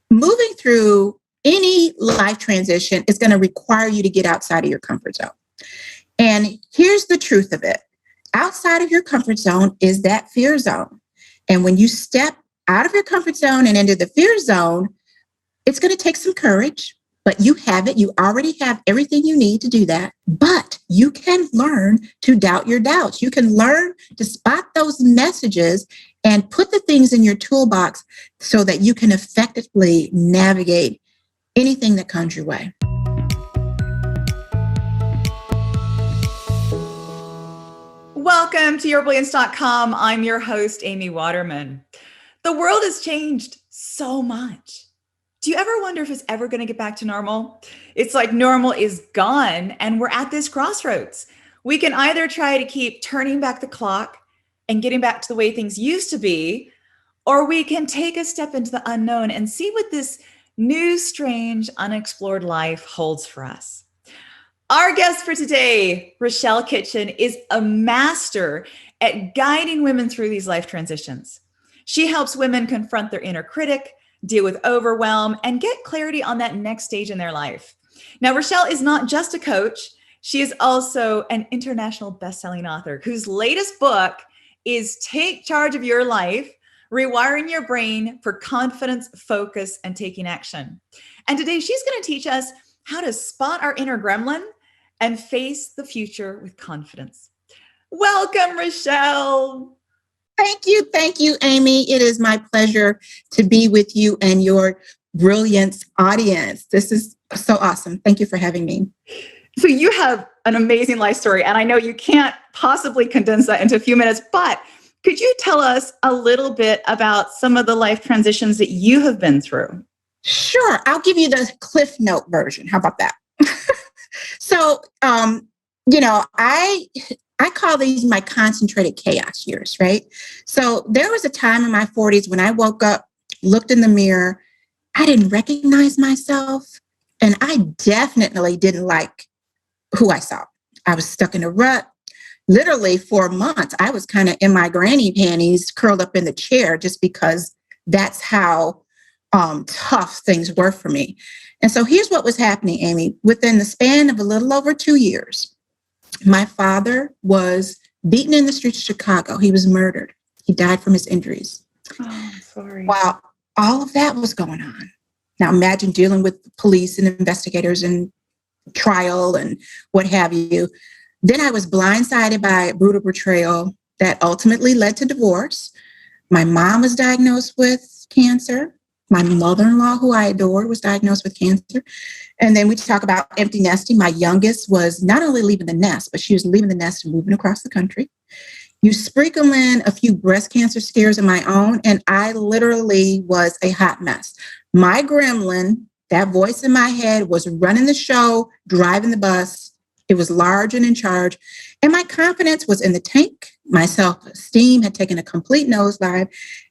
moving through any life transition is going to require you to get outside of your comfort zone. And here's the truth of it. Outside of your comfort zone is that fear zone. And when you step out of your comfort zone and into the fear zone, it's going to take some courage, but you have it. You already have everything you need to do that. But you can learn to doubt your doubts. You can learn to spot those messages and put the things in your toolbox so that you can effectively navigate anything that comes your way. Welcome to yourbrilliance.com. I'm your host, Amy Waterman. The world has changed so much. Do you ever wonder if it's ever going to get back to normal? It's like normal is gone and we're at this crossroads. We can either try to keep turning back the clock and getting back to the way things used to be, or we can take a step into the unknown and see what this new, strange, unexplored life holds for us. Our guest for today, Rachell Kitchen, is a master at guiding women through these life transitions. She helps women confront their inner critic, deal with overwhelm, and get clarity on that next stage in their life. Now, Rachell is not just a coach. She is also an international best-selling author whose latest book is Take Charge of Your Life, Rewiring Your Brain for Confidence, Focus, and Taking Action. And today she's going to teach us how to spot our inner gremlin and face the future with confidence. Welcome, Rachell. Thank you, Amy. It is my pleasure to be with you and your Brilliance audience. This is so awesome. Thank you for having me. So you have an amazing life story, and I know you can't possibly condense that into a few minutes, but could you tell us a little bit about some of the life transitions that you have been through? Sure. I'll give you the Cliff Note version. How about that? So, I call these my concentrated chaos years, right? So there was a time in my 40s when I woke up, looked in the mirror, I didn't recognize myself, and I definitely didn't like who I saw. I was stuck in a rut. Literally for months, I was kind of in my granny panties, curled up in the chair, just because that's how tough things were for me. And so here's what was happening, Amy. Within the span of a little over 2 years, my father was beaten in the streets of Chicago. He was murdered. He died from his injuries. Oh, I'm sorry. While all of that was going on. Now imagine dealing with police and investigators and trial and what have you. Then I was blindsided by brutal betrayal that ultimately led to divorce. My mom was diagnosed with cancer. My mother-in-law, who I adored, was diagnosed with cancer. And then we talk about empty nesting. My youngest was not only leaving the nest, but she was leaving the nest and moving across the country. You sprinkle in a few breast cancer scares of my own, and I literally was a hot mess. My gremlin, that voice in my head, was running the show, driving the bus. It was large and in charge. And my confidence was in the tank. My self-esteem had taken a complete nosedive.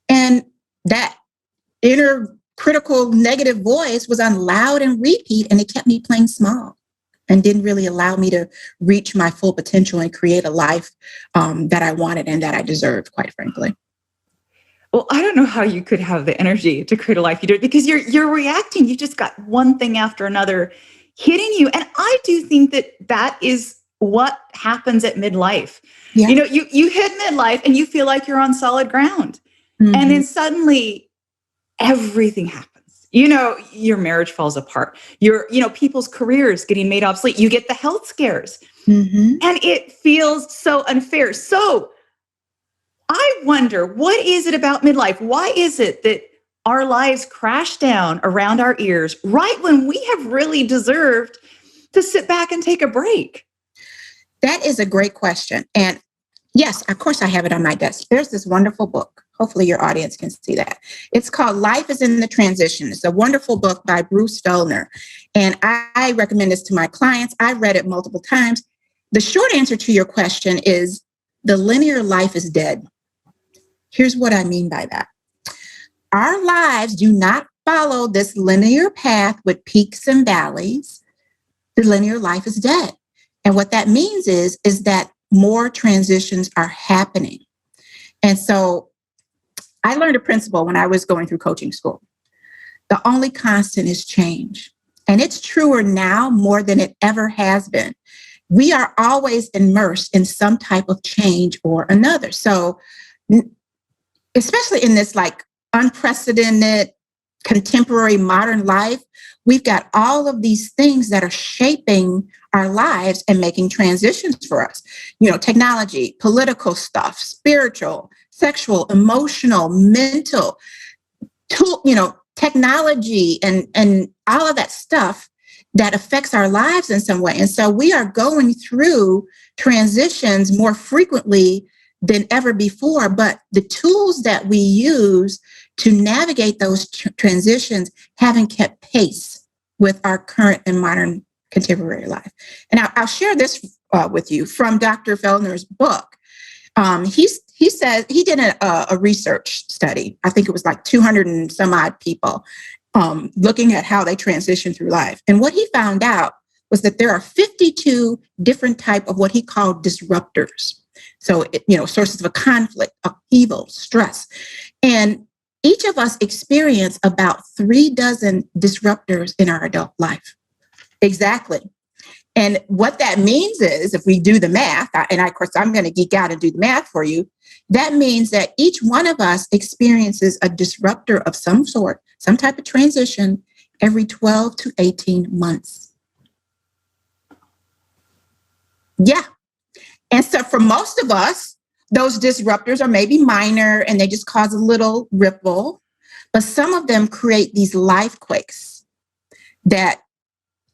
And that inner critical negative voice was on loud and repeat, and it kept me playing small and didn't really allow me to reach my full potential and create a life that I wanted and that I deserved, quite frankly. Well, I don't know how you could have the energy to create a life you do, because you're reacting. You just got one thing after another hitting you. And I do think that is what happens at midlife. Yeah. You know, you hit midlife and you feel like you're on solid ground. Mm-hmm. And then suddenly everything happens. You know, your marriage falls apart. People's careers getting made obsolete. You get the health scares. Mm-hmm. And it feels so unfair. So I wonder, what is it about midlife? Why is it that our lives crash down around our ears right when we have really deserved to sit back and take a break? That is a great question. And yes, of course, I have it on my desk. There's this wonderful book. Hopefully your audience can see that. It's called Life is in the Transition. It's a wonderful book by Bruce Fellner. And I recommend this to my clients. I've read it multiple times. The short answer to your question is the linear life is dead. Here's what I mean by that. Our lives do not follow this linear path with peaks and valleys. The linear life is dead. And what that means is that more transitions are happening. And so I learned a principle when I was going through coaching school. The only constant is change. And it's truer now more than it ever has been. We are always immersed in some type of change or another. So, especially in this like unprecedented contemporary modern life, we've got all of these things that are shaping our lives and making transitions for us. You know, technology, political stuff, spiritual, sexual, emotional, mental, technology and all of that stuff that affects our lives in some way. And so we are going through transitions more frequently than ever before, but the tools that we use to navigate those transitions haven't kept pace with our current and modern contemporary life. And I'll share this with you from Dr. Feldner's book. He says he did a research study. I think it was like 200 and some odd people looking at how they transition through life. And what he found out was that there are 52 different type of what he called disruptors. So, sources of conflict, upheaval, stress. And each of us experience about 3 dozen disruptors in our adult life. Exactly. And what that means is, if we do the math, and of course, I'm going to geek out and do the math for you, that means that each one of us experiences a disruptor of some sort, some type of transition every 12 to 18 months. Yeah. And so for most of us, those disruptors are maybe minor and they just cause a little ripple, but some of them create these life quakes that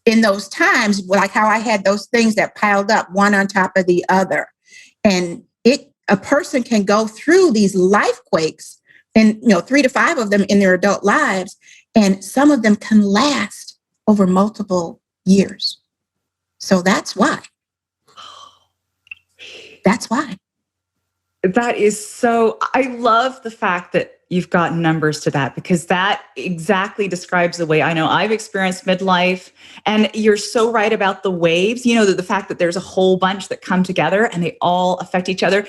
in those times, like how I had those things that piled up one on top of the other. And a person can go through these life quakes and, 3 to 5 of them in their adult lives. And some of them can last over multiple years. So that's why. That's why. That is so, I love the fact that you've got numbers to that, because that exactly describes the way I know I've experienced midlife. And you're so right about the waves, the fact that there's a whole bunch that come together and they all affect each other.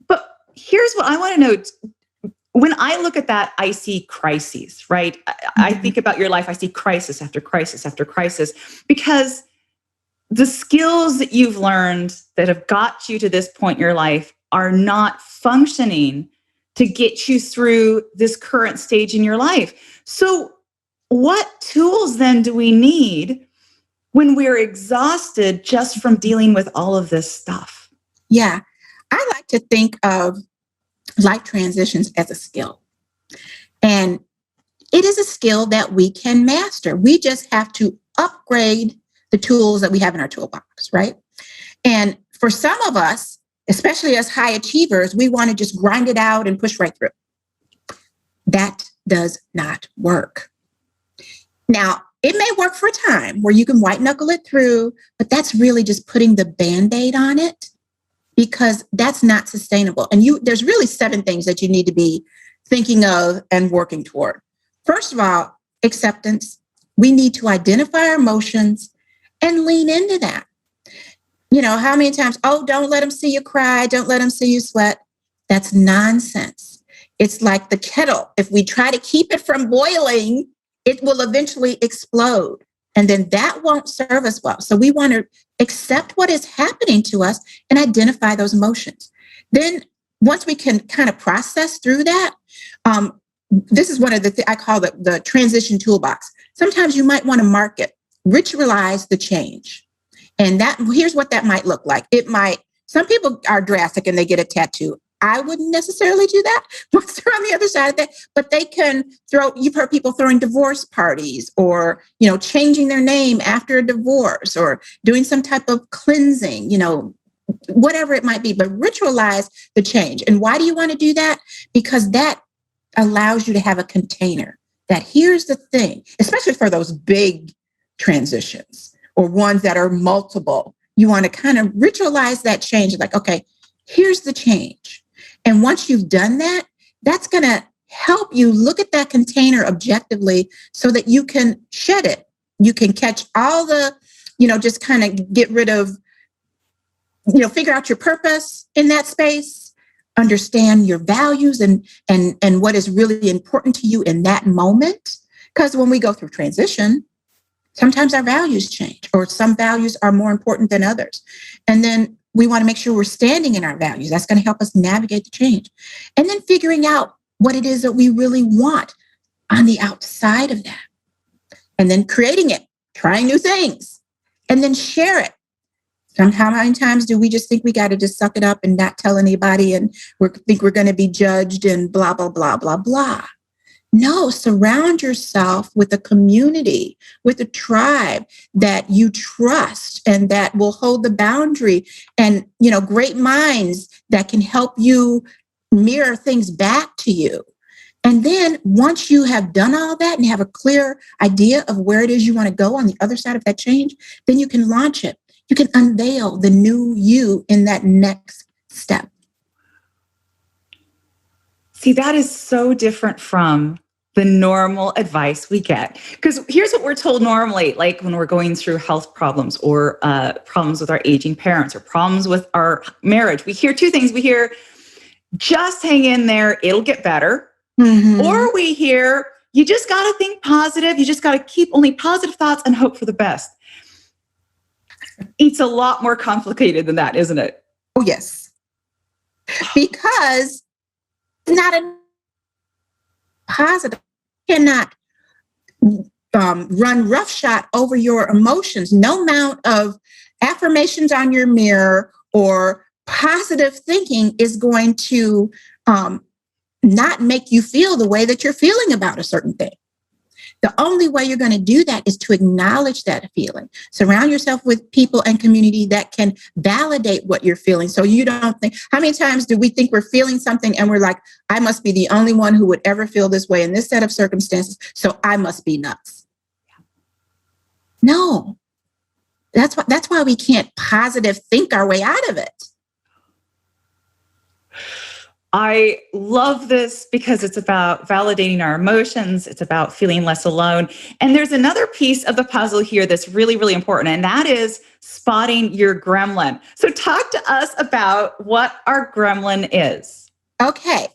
But here's what I want to know. When I look at that, I see crises, right? I think about your life. I see crisis after crisis after crisis, because the skills that you've learned that have got you to this point in your life are not functioning to get you through this current stage in your life. So what tools then do we need when we're exhausted just from dealing with all of this stuff? Yeah, I like to think of life transitions as a skill. And it is a skill that we can master. We just have to upgrade the tools that we have in our toolbox, right? And for some of us, especially as high achievers, we want to just grind it out and push right through. That does not work. Now, it may work for a time where you can white knuckle it through, but that's really just putting the Band-Aid on it, because that's not sustainable. And there's really 7 things that you need to be thinking of and working toward. First of all, acceptance. We need to identify our emotions and lean into that. How many times, don't let them see you cry. Don't let them see you sweat. That's nonsense. It's like the kettle. If we try to keep it from boiling, it will eventually explode. And then that won't serve us well. So we want to accept what is happening to us and identify those emotions. Then once we can kind of process through that, this is one of the I call the transition toolbox. Sometimes you might want to mark it, ritualize the change. And here's what that might look like. Some people are drastic and they get a tattoo. I wouldn't necessarily do that once they're on the other side of that, but they can you've heard people throwing divorce parties or, changing their name after a divorce or doing some type of cleansing, whatever it might be, but ritualize the change. And why do you want to do that? Because that allows you to have a container that here's the thing, especially for those big transitions or ones that are multiple. You want to kind of ritualize that change. Like, okay, here's the change. And once you've done that, that's going to help you look at that container objectively so that you can shed it. You can catch all the, just kind of get rid of, figure out your purpose in that space, understand your values and what is really important to you in that moment. Because when we go through transition, sometimes our values change, or some values are more important than others. And then we want to make sure we're standing in our values. That's going to help us navigate the change. And then figuring out what it is that we really want on the outside of that. And then creating it, trying new things, and then share it. How many times do we just think we got to just suck it up and not tell anybody, and think we're going to be judged and blah, blah, blah, blah, blah. No, surround yourself with a community, with a tribe that you trust and that will hold the boundary, and, great minds that can help you mirror things back to you. And then once you have done all that and have a clear idea of where it is you want to go on the other side of that change, then you can launch it. You can unveil the new you in that next step. See, that is so different from the normal advice we get. Because here's what we're told normally, like when we're going through health problems, or problems with our aging parents, or problems with our marriage. We hear two things. We hear, just hang in there, it'll get better. Mm-hmm. Or we hear, you just got to think positive. You just got to keep only positive thoughts and hope for the best. It's a lot more complicated than that, isn't it? Oh, yes. Because it's not a positive. You cannot run roughshod over your emotions. No amount of affirmations on your mirror or positive thinking is going to not make you feel the way that you're feeling about a certain thing. The only way you're going to do that is to acknowledge that feeling. Surround yourself with people and community that can validate what you're feeling. So you don't think, how many times do we think we're feeling something and we're like, I must be the only one who would ever feel this way in this set of circumstances, so I must be nuts. No, that's why we can't positive think our way out of it. I love this because it's about validating our emotions. It's about feeling less alone. And there's another piece of the puzzle here that's really, really important, and that is spotting your gremlin. So talk to us about what our gremlin is. Okay,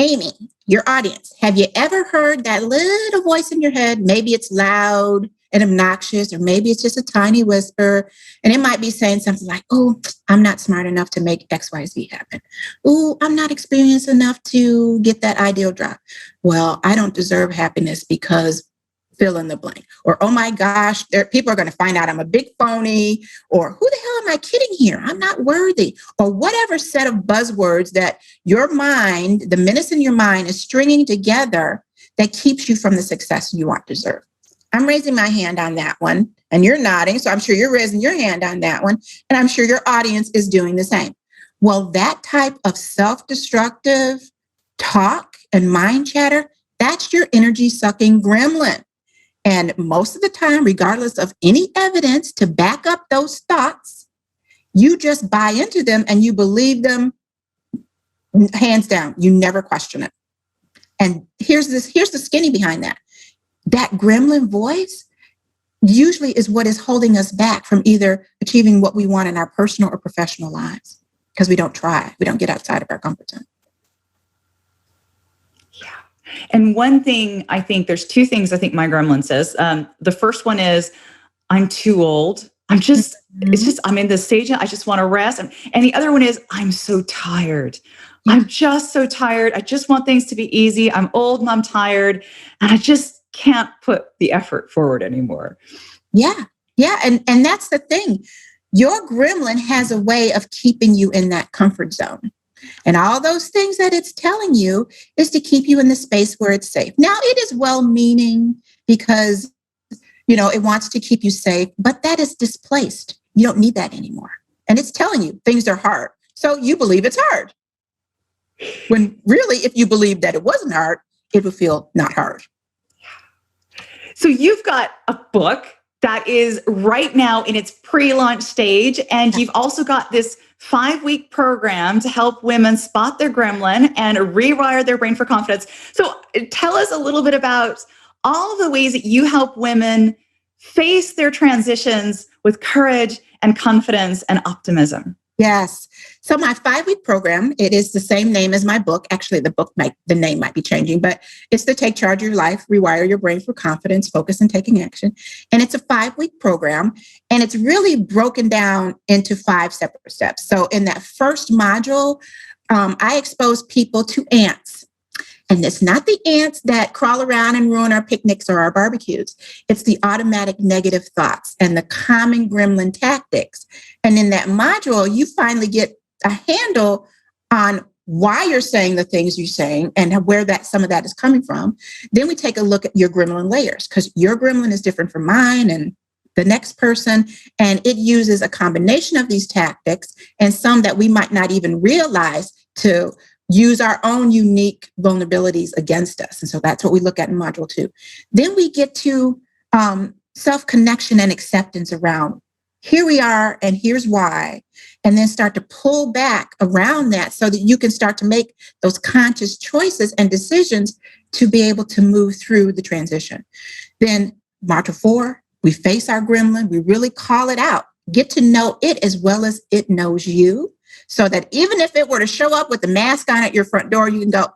Amy, your audience, have you ever heard that little voice in your head? Maybe it's loud and obnoxious, or maybe it's just a tiny whisper, and it might be saying something like, oh, I'm not smart enough to make XYZ happen. Oh, I'm not experienced enough to get that ideal job. Well, I don't deserve happiness because fill in the blank. Or, oh my gosh, people are going to find out I'm a big phony. Or, who the hell am I kidding here? I'm not worthy. Or whatever set of buzzwords that your mind, the minutes in your mind, is stringing together that keeps you from the success you want to deserve. I'm raising my hand on that one, and you're nodding, so I'm sure you're raising your hand on that one, and I'm sure your audience is doing the same. Well, that type of self-destructive talk and mind chatter, that's your energy-sucking gremlin. And most of the time, regardless of any evidence to back up those thoughts, you just buy into them and you believe them hands down. You never question it. And here's the skinny behind that. That gremlin voice usually is what is holding us back from either achieving what we want in our personal or professional lives, because we don't try. We don't get outside of our comfort zone. Yeah. And one thing, I think there's two things I think my gremlin says. The first one is, I'm too old. I'm in this stage, I just want to rest. And the other one is, I'm so tired. Yeah. I'm just so tired. I just want things to be easy. I'm old and I'm tired. And I just can't put the effort forward anymore. Yeah. And that's the thing. Your gremlin has a way of keeping you in that comfort zone. And all those things that it's telling you is to keep you in the space where it's safe. Now, it is well-meaning because, it wants to keep you safe, but that is displaced. You don't need that anymore. And it's telling you things are hard. So you believe it's hard. When really, if you believed that it wasn't hard, it would feel not hard. So you've got a book that is right now in its pre-launch stage, and you've also got this 5-week program to help women spot their gremlin and rewire their brain for confidence. So tell us a little bit about all of the ways that you help women face their transitions with courage and confidence and optimism. Yes. So my 5-week program, it is the same name as my book. Actually, the name might be changing, but it's the Take Charge of Your Life, Rewire Your Brain for Confidence, Focus, and Taking Action. And it's a 5-week program, and it's really broken down into 5 separate steps. So in that first module, I expose people to ants. And it's not the ants that crawl around and ruin our picnics or our barbecues. It's the automatic negative thoughts and the common gremlin tactics. And in that module, you finally get a handle on why you're saying the things you're saying and where some of that is coming from. Then we take a look at your gremlin layers, because your gremlin is different from mine and the next person. And it uses a combination of these tactics and some that we might not even realize to use our own unique vulnerabilities against us. And so that's what we look at in module 2. Then we get to self-connection and acceptance around here we are and here's why, and then start to pull back around that so that you can start to make those conscious choices and decisions to be able to move through the transition. Then module 4, we face our gremlin, we really call it out, get to know it as well as it knows you. So that even if it were to show up with the mask on at your front door, you can go,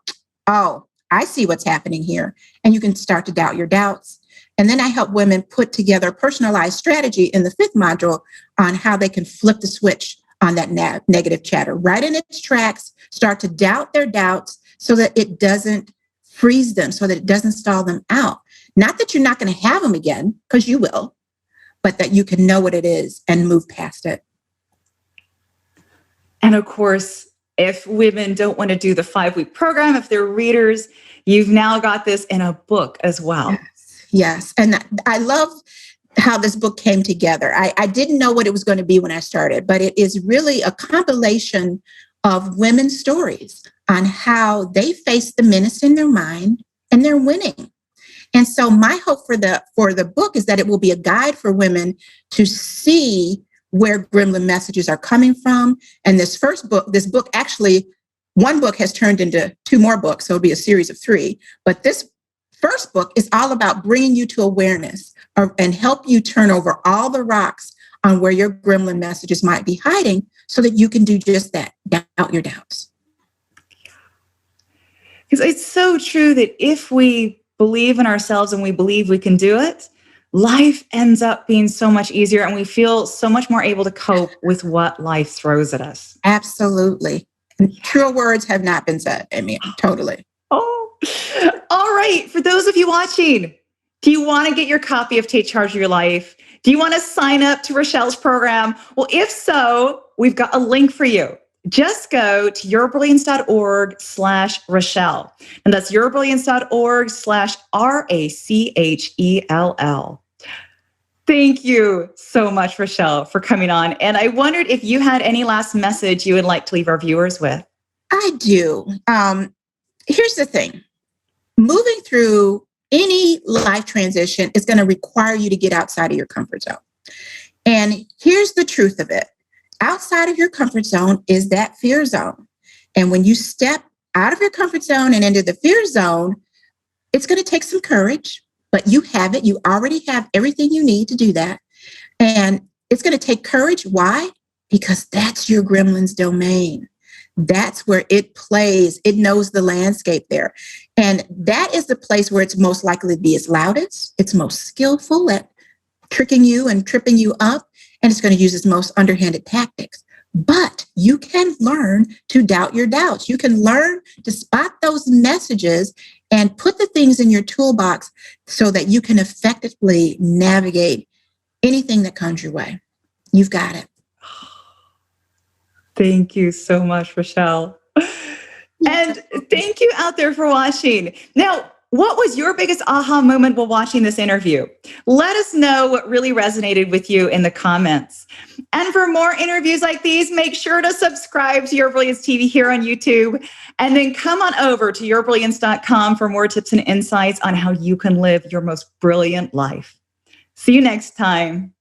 oh, I see what's happening here. And you can start to doubt your doubts. And then I help women put together a personalized strategy in the 5th module on how they can flip the switch on that negative chatter right in its tracks, start to doubt their doubts so that it doesn't freeze them, so that it doesn't stall them out. Not that you're not going to have them again, because you will, but that you can know what it is and move past it. And of course, if women don't want to do the 5-week program, if they're readers, you've now got this in a book as well. Yes. And I love how this book came together. I didn't know what it was going to be when I started, but it is really a compilation of women's stories on how they face the menace in their mind and they're winning. And so my hope for the book is that it will be a guide for women to see where gremlin messages are coming from. And this book actually, one book has turned into 2 more books, so it'll be a series of 3. But this first book is all about bringing you to awareness and help you turn over all the rocks on where your gremlin messages might be hiding so that you can do just that, doubt your doubts. Because it's so true that if we believe in ourselves and we believe we can do it, life ends up being so much easier and we feel so much more able to cope with what life throws at us. Absolutely. And truer words have not been said. I mean, totally. Oh, all right. For those of you watching, do you want to get your copy of Take Charge of Your Life? Do you want to sign up to Rachell's program? Well, if so, we've got a link for you. Just go to yourbrilliance.org/Rachell. And that's yourbrilliance.org/RACHELL. Thank you so much, Rachell, for coming on. And I wondered if you had any last message you would like to leave our viewers with. I do. Here's the thing. Moving through any life transition is going to require you to get outside of your comfort zone. And here's the truth of it. Outside of your comfort zone is that fear zone. And when you step out of your comfort zone and into the fear zone, it's going to take some courage, but you have it. You already have everything you need to do that. And it's going to take courage. Why? Because that's your gremlin's domain. That's where it plays. It knows the landscape there. And that is the place where it's most likely to be its loudest. It's most skillful at tricking you and tripping you up. And it's going to use its most underhanded tactics. But you can learn to doubt your doubts. You can learn to spot those messages and put the things in your toolbox so that you can effectively navigate anything that comes your way. You've got it. Thank you so much, Rachell. And thank you out there for watching. Now, what was your biggest aha moment while watching this interview? Let us know what really resonated with you in the comments. And for more interviews like these, make sure to subscribe to Your Brilliance TV here on YouTube. And then come on over to yourbrilliance.com for more tips and insights on how you can live your most brilliant life. See you next time.